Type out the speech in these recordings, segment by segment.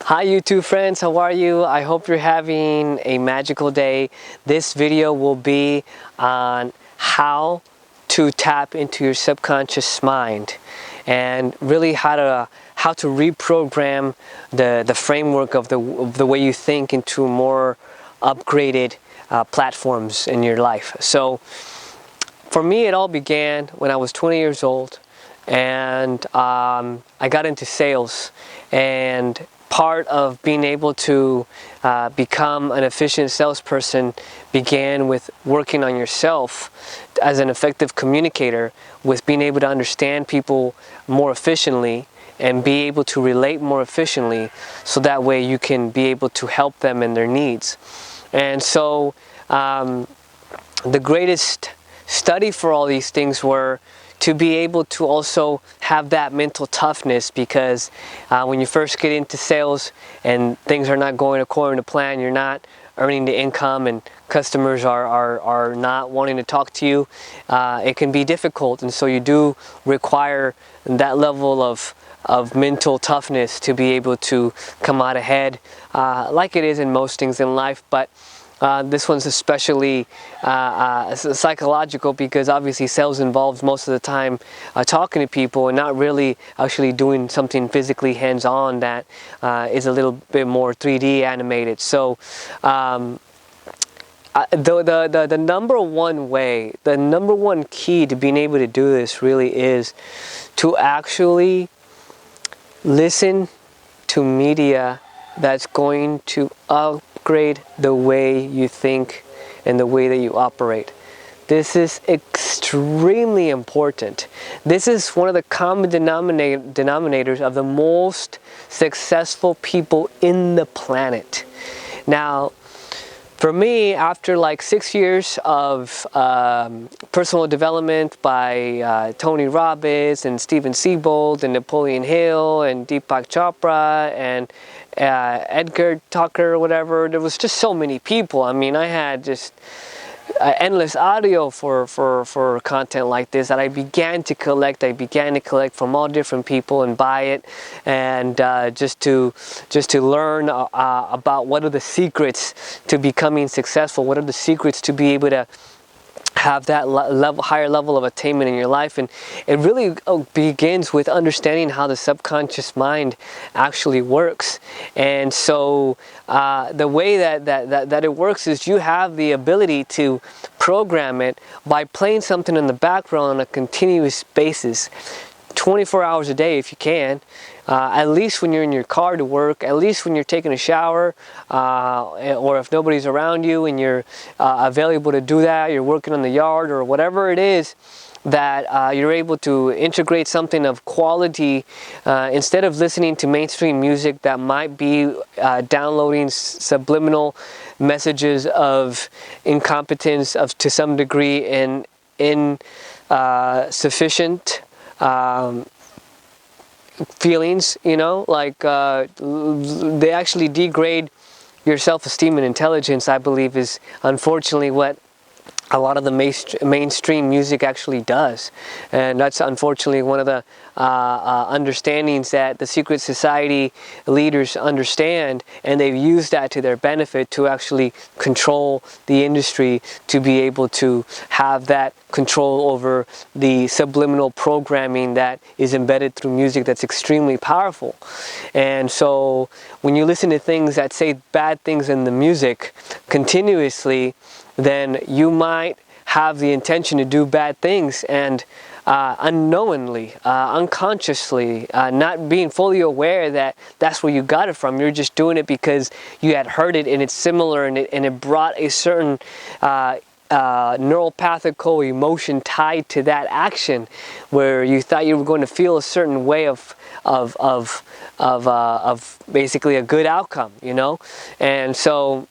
Hi YouTube friends, how are you? I hope you're having a magical day. This video will be on how to tap into your subconscious mind and really how to reprogram the framework of the way you think into more upgraded platforms in your life. So for me, it all began when I was 20 years old, and I got into sales. And part of being able to become an efficient salesperson began with working on yourself as an effective communicator, with being able to understand people more efficiently and be able to relate more efficiently, so that way you can be able to help them in their needs. And so the greatest study for all these things were to be able to also have that mental toughness, because when you first get into sales and things are not going according to plan, you're not earning the income and customers are not wanting to talk to you, it can be difficult. And so you do require that level of mental toughness to be able to come out ahead, like it is in most things in life. But this one's especially psychological, because obviously sales involves most of the time talking to people and not really actually doing something physically hands-on that is a little bit more 3D animated. So the number one way, the number one key to being able to do this really is to actually listen to media that's going to upgrade the way you think and the way that you operate. This is extremely important. This is one of the common denominators of the most successful people in the planet. Now, for me, after like 6 years of personal development by Tony Robbins and Steven Siebold and Napoleon Hill and Deepak Chopra and Edgar Tucker or whatever, there was just so many people. I mean, I had just endless audio for content like this that I began to collect. I began to collect from all different people and buy it, and just to learn about what are the secrets to becoming successful, what are the secrets to be able to have that higher level of attainment in your life. And it really begins with understanding how the subconscious mind actually works. And so the way that it works is you have the ability to program it by playing something in the background on a continuous basis, 24 hours a day if you can, at least when you're in your car to work, at least when you're taking a shower, or if nobody's around you and you're available to do that, you're working on the yard or whatever it is, that you're able to integrate something of quality, instead of listening to mainstream music that might be downloading subliminal messages of incompetence to some degree and insufficient feelings, you know, like they actually degrade your self-esteem and intelligence, I believe, is unfortunately what a lot of the mainstream music actually does. And that's unfortunately one of the understandings that the secret society leaders understand, and they've used that to their benefit to actually control the industry, to be able to have that control over the subliminal programming that is embedded through music that's extremely powerful. And so when you listen to things that say bad things in the music continuously, then you might have the intention to do bad things, and unknowingly, unconsciously, not being fully aware that that's where you got it from. You're just doing it because you had heard it and it's similar, and it brought a certain neuropathical emotion tied to that action, where you thought you were going to feel a certain way of basically a good outcome, you know. And so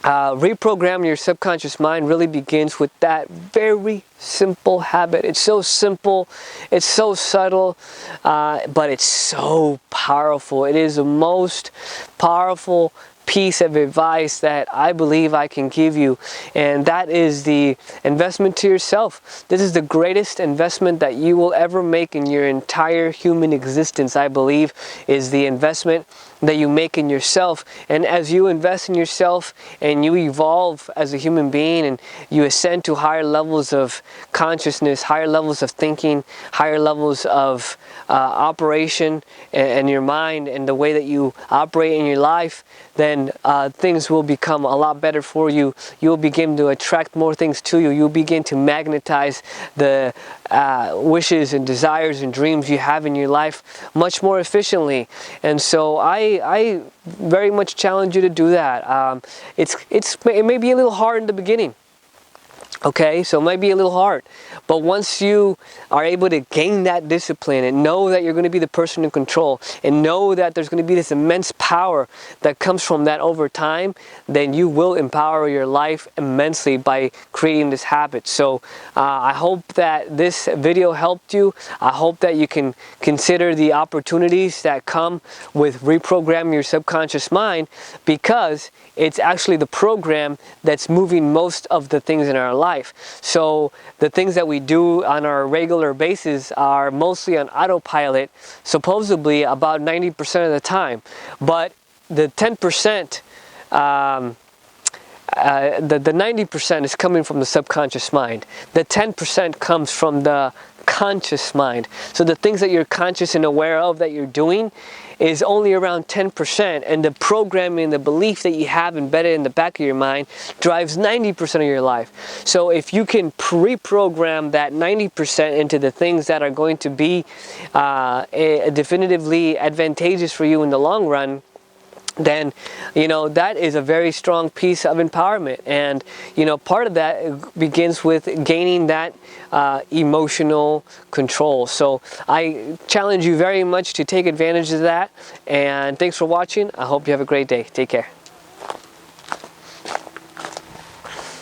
reprogramming your subconscious mind really begins with that very simple habit. It's so simple, it's so subtle, but it's so powerful. It is the most powerful piece of advice that I believe I can give you, and that is the investment to yourself. This is the greatest investment that you will ever make in your entire human existence, I believe, is the investment that you make in yourself. And as you invest in yourself and you evolve as a human being and you ascend to higher levels of consciousness, higher levels of thinking, higher levels of operation and your mind and the way that you operate in your life, then things will become a lot better for you. You'll begin to attract more things to you. You'll begin to magnetize the wishes and desires and dreams you have in your life much more efficiently. And so I very much challenge you to do that. It may be a little hard in the beginning. Okay, so it might be a little hard, but once you are able to gain that discipline and know that you're going to be the person in control and know that there's going to be this immense power that comes from that over time, then you will empower your life immensely by creating this habit. So I hope that this video helped you. I hope that you can consider the opportunities that come with reprogramming your subconscious mind, because it's actually the program that's moving most of the things in our life. So the things that we do on our regular basis are mostly on autopilot, supposedly about 90% of the time. But the 10%, the 90% is coming from the subconscious mind. The 10% comes from the conscious mind. So the things that you're conscious and aware of that you're doing is only around 10%, and the programming, the belief that you have embedded in the back of your mind drives 90% of your life. So if you can reprogram that 90% into the things that are going to be definitively advantageous for you in the long run, then that is a very strong piece of empowerment. And part of that begins with gaining that emotional control. So I challenge you very much to take advantage of that, and thanks for watching. I hope you have a great day. Take care.